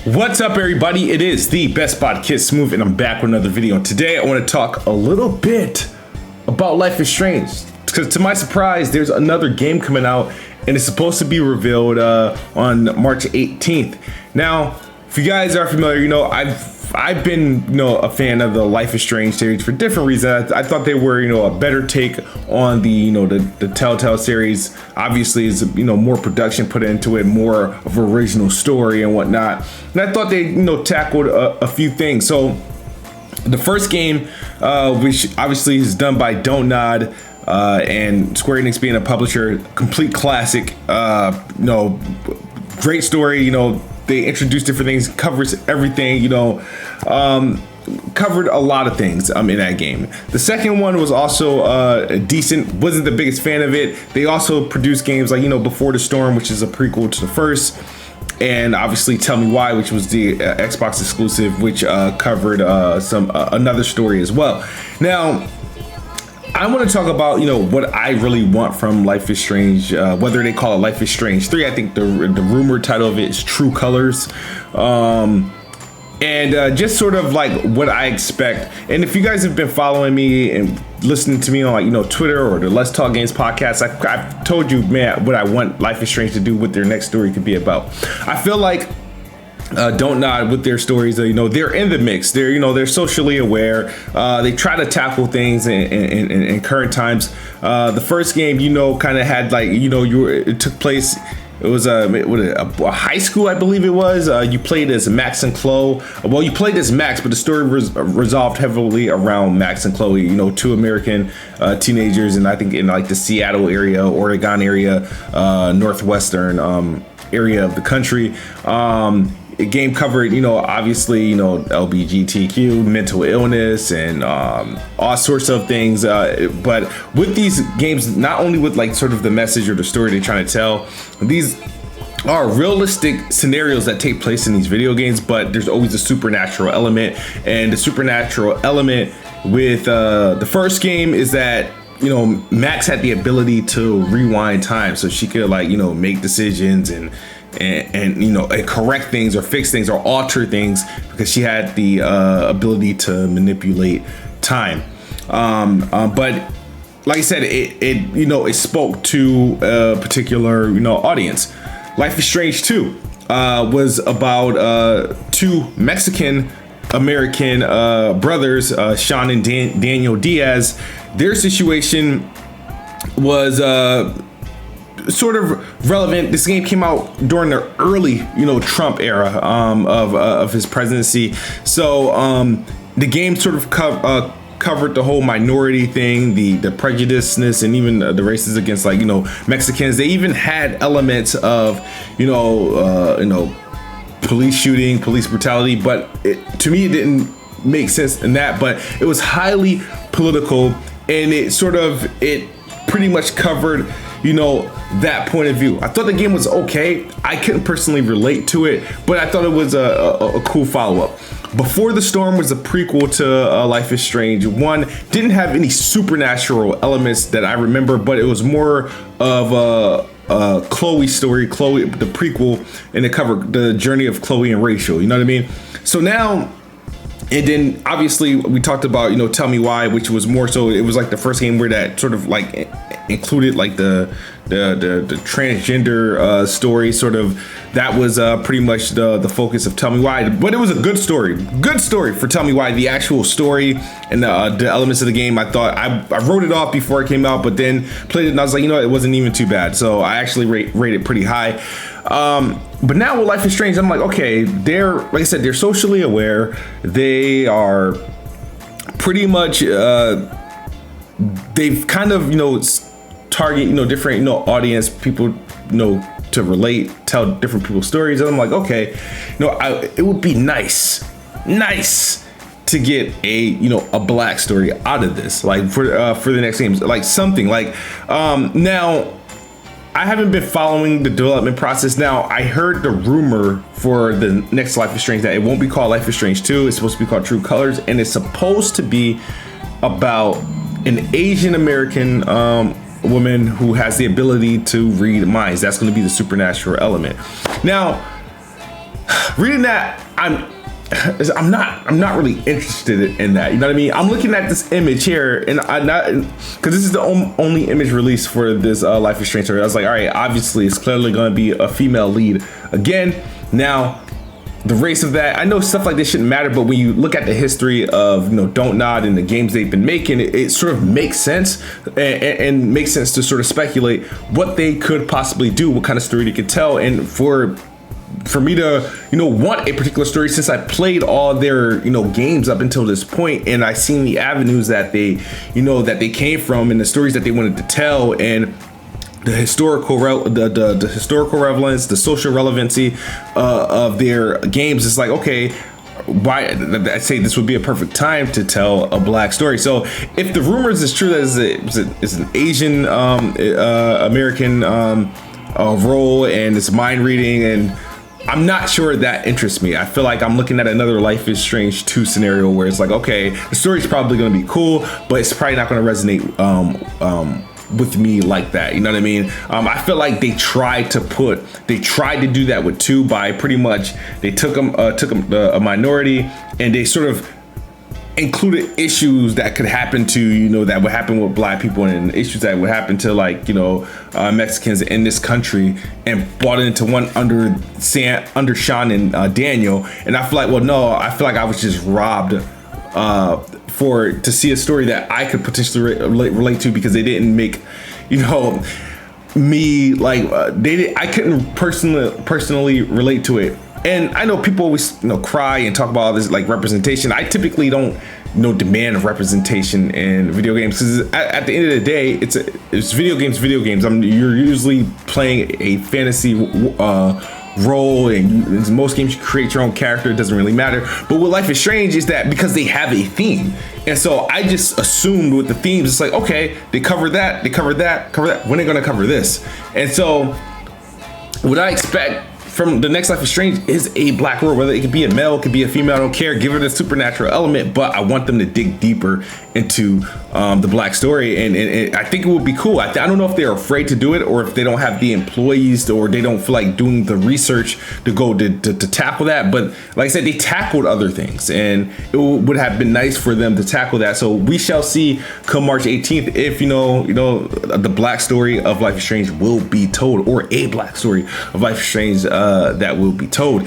What's up, everybody? It is the Best Spot Kid Smooth, and I'm back with another video. And today I want to talk a little bit about Life is Strange, because to my surprise, there's another game coming out, and it's supposed to be revealed on March 18th. Now, if you guys are familiar, I've been a fan of the Life is Strange series for different reasons. I thought they were a better take on the Telltale series. Obviously, it's more production put into it, more of an original story and whatnot. And I thought they tackled a few things. So the first game, which obviously is done by Don't Nod, and Square Enix being a publisher, complete classic. Great story. They introduced different things, covers everything, covered a lot of things in that game. The second one was also decent, wasn't the biggest fan of it. They also produced games like, Before the Storm, which is a prequel to the first, and obviously Tell Me Why, which was the Xbox exclusive, which covered another story as well. Now, I want to talk about, what I really want from Life is Strange, whether they call it Life is Strange 3. I think the rumored title of it is True Colors. And just sort of like what I expect. And if you guys have been following me and listening to me on Twitter or the Let's Talk Games podcast, I've told you, man, what I want Life is Strange to do, what their next story could be about. I feel like Don't Nod with their stories, they're in the mix. They're socially aware. They try to tackle things in current times. The first game, kind of had it took place. It was a high school, I believe it was. You played as Max and Chloe. Well, you played as Max, but the story resolved heavily around Max and Chloe. two American teenagers, and I think in the Seattle area, Oregon area, northwestern area of the country. The game covered, obviously, LGBTQ, mental illness, and all sorts of things. But with these games, not only with sort of the message or the story they're trying to tell, these are realistic scenarios that take place in these video games, but there's always a supernatural element. And the supernatural element with the first game is that Max had the ability to rewind time, so she could make decisions and correct things or fix things or alter things, because she had the ability to manipulate time. But like I said, it spoke to a particular audience. Life is Strange 2 was about two Mexican American brothers, Sean and Daniel Diaz. Their situation was sort of relevant. This game came out during the early, Trump era of his presidency. So the game sort of covered the whole minority thing, the prejudiceness, and even the races against Mexicans. They even had elements of police shooting, police brutality, but to me it didn't make sense in that. But it was highly political, and it pretty much covered that point of view. I thought the game was okay. I couldn't personally relate to it, but I thought it was a cool follow-up. Before the Storm was a prequel to Life is Strange 1. Didn't have any supernatural elements that I remember, but it was more of a Chloe story, Chloe, the prequel, and it covered the journey of Chloe and Rachel. You know what I mean? So now, and then obviously we talked about Tell Me Why, which was more so, it was the first game where that sort of included the transgender story, sort of. That was pretty much the focus of Tell Me Why. But it was a good story for Tell Me Why. The actual story and the elements of the game, I thought I wrote it off before it came out, but then played it and I was like, it wasn't even too bad. So I actually rate it pretty high. But now with Life is Strange, I'm like, okay, they're, like I said, they're socially aware. They are pretty much, they've kind of, target, different, audience, people, to relate, tell different people's stories. And I'm like, okay, it would be nice to get a black story out of this, for the next games, something now. I haven't been following the development process. Now, I heard the rumor for the next Life is Strange that it won't be called Life is Strange 2. It's supposed to be called True Colors, and it's supposed to be about an Asian American woman who has the ability to read minds. That's going to be the supernatural element. Now, reading that, I'm not really interested in that. You know what I mean? I'm looking at this image here, and I'm not, because this is the only image released for this Life is Strange story. I was like, all right, obviously it's clearly going to be a female lead again. Now, the race of that, I know stuff like this shouldn't matter, but when you look at the history of Don't Nod and the games they've been making, it sort of makes sense and makes sense to sort of speculate what they could possibly do, what kind of story they could tell, and for me to want a particular story, since I played all their games up until this point, and I seen the avenues that they came from and the stories that they wanted to tell, and the historical the historical relevance, the social relevancy of their games. It's like, okay, why I say this would be a perfect time to tell a black story. So if the rumors is true that it's an Asian American role and it's mind reading, and I'm not sure that interests me. I feel like I'm looking at another Life is Strange 2 scenario where it's like, okay, the story's probably going to be cool, but it's probably not going to resonate with me like that. You know what I mean? I feel like they tried to do that with 2 by pretty much, they took a minority, and they sort of included issues that could happen to, that would happen with black people, and issues that would happen to Mexicans in this country, and brought it into one under Sean and Daniel. And I feel like, I was just robbed to see a story that I could potentially relate to, because they didn't make, me I couldn't personally relate to it. And I know people always cry and talk about all this representation. I typically don't demand representation in video games, because at the end of the day, it's video games. You're usually playing a fantasy role, and in most games you create your own character. It doesn't really matter. But with Life is Strange is that because they have a theme, and so I just assumed with the themes, it's like, okay, they cover that, when are they gonna cover this? And so what I expect from the next Life is Strange is a black world, whether it could be a male, it could be a female, I don't care, give it a supernatural element, but I want them to dig deeper into the black story, and I think it would be cool. I don't know if they're afraid to do it, or if they don't have the employees, or they don't feel like doing the research to go to tackle that. But like I said, they tackled other things, and it would have been nice for them to tackle that. So we shall see come March 18th if the black story of Life is Strange will be told, or a black story of Life is Strange that will be told.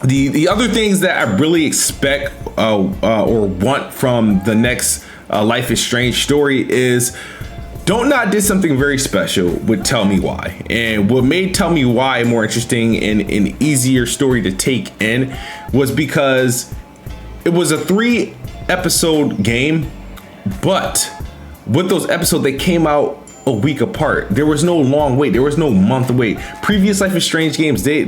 The other things that I really expect or want from the next Life is Strange story is Don't Nod did something very special with Tell Me Why. And what made Tell Me Why more interesting and an easier story to take in was because it was a 3-episode game, but with those episodes, they came out a week apart. There was no long wait. There was no month wait. Previous Life is Strange games, the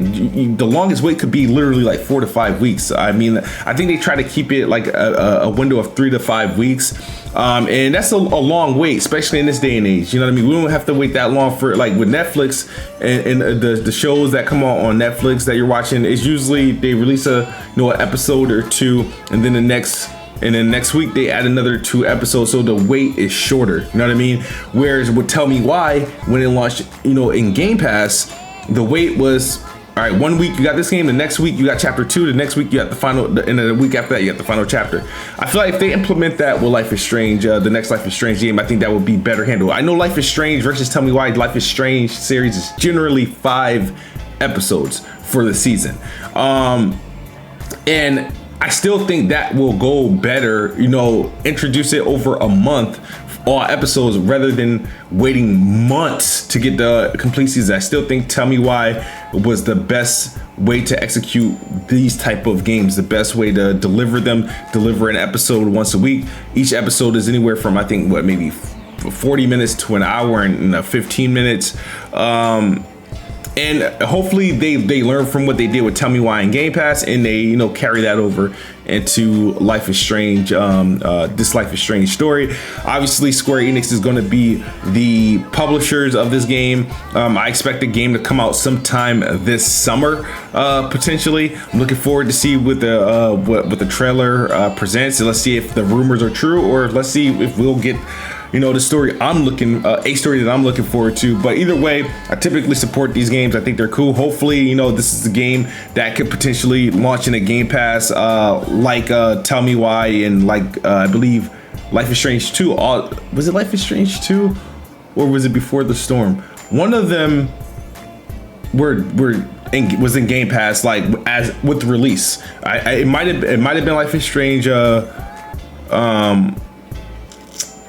longest wait could be literally 4 to 5 weeks. I mean, I think they try to keep it like a window of 3 to 5 weeks. And that's a long wait, especially in this day and age. You know what I mean? We don't have to wait that long for, with Netflix and the shows that come on Netflix that you're watching. It's usually they release an episode or 2, and then next week they add another 2 episodes, so the wait is shorter. You know what I mean? Whereas with Tell Me Why, when it launched, in Game Pass, the wait was, all right, 1 week you got this game, the next week you got chapter 2, the next week you got the final, and then the week after that you got the final chapter. I feel like if they implement that with Life is Strange, the next Life is Strange game, I think that would be better handled. I know Life is Strange versus Tell Me Why, Life is Strange series is generally 5 episodes for the season. And I still think that will go better, introduce it over a month, all episodes, rather than waiting months to get the complete season. I still think Tell Me Why was the best way to execute these type of games, the best way to deliver an episode once a week. Each episode is anywhere from, I think, maybe 40 minutes to an hour and 15 minutes. And hopefully they learn from what they did with Tell Me Why in Game Pass, and they carry that over into Life is Strange, this Life is Strange story. Obviously, Square Enix is going to be the publishers of this game. I expect the game to come out sometime this summer, potentially. I'm looking forward to see what the trailer presents, and let's see if the rumors are true, or let's see if we'll get the story a story that I'm looking forward to. But either way, I typically support these games. I think they're cool. Hopefully, this is a game that could potentially launch in a Game Pass, like Tell Me Why and like I believe Life is Strange 2. Was it Life is Strange 2 or was it Before the Storm? One of them was in Game Pass like as with release. It might have been Life is Strange. It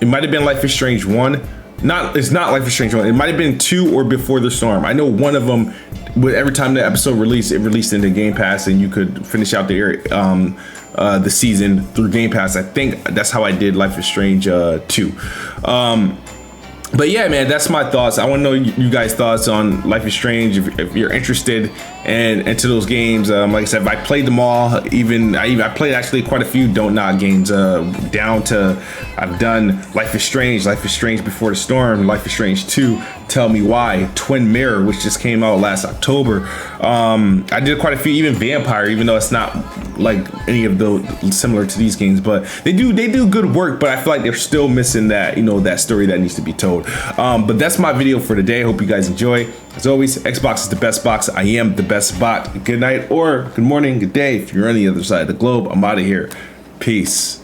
might have been Life is Strange 1. It's not Life is Strange 1. It might have been 2 or Before the Storm. I know one of them. Every time the episode released, it released into Game Pass, and you could finish out the season through Game Pass. I think that's how I did Life is Strange 2. But yeah, man, that's my thoughts. I want to know you guys' thoughts on Life is Strange. If you're interested into those games, like I said, I played them all. I played actually quite a few Don't Nod games. Down to I've done Life is Strange Before the Storm, Life is Strange 2, Tell Me Why, Twin Mirror, which just came out last October. I did quite a few, even Vampire, even though it's not like any of those similar to these games, but they do good work. But I feel like they're still missing that that story that needs to be told. But that's my video for today. Hope you guys enjoy. As always, Xbox is the best box. I am the best bot. Good night or good morning, good day. If you're on the other side of the globe, I'm out of here. Peace.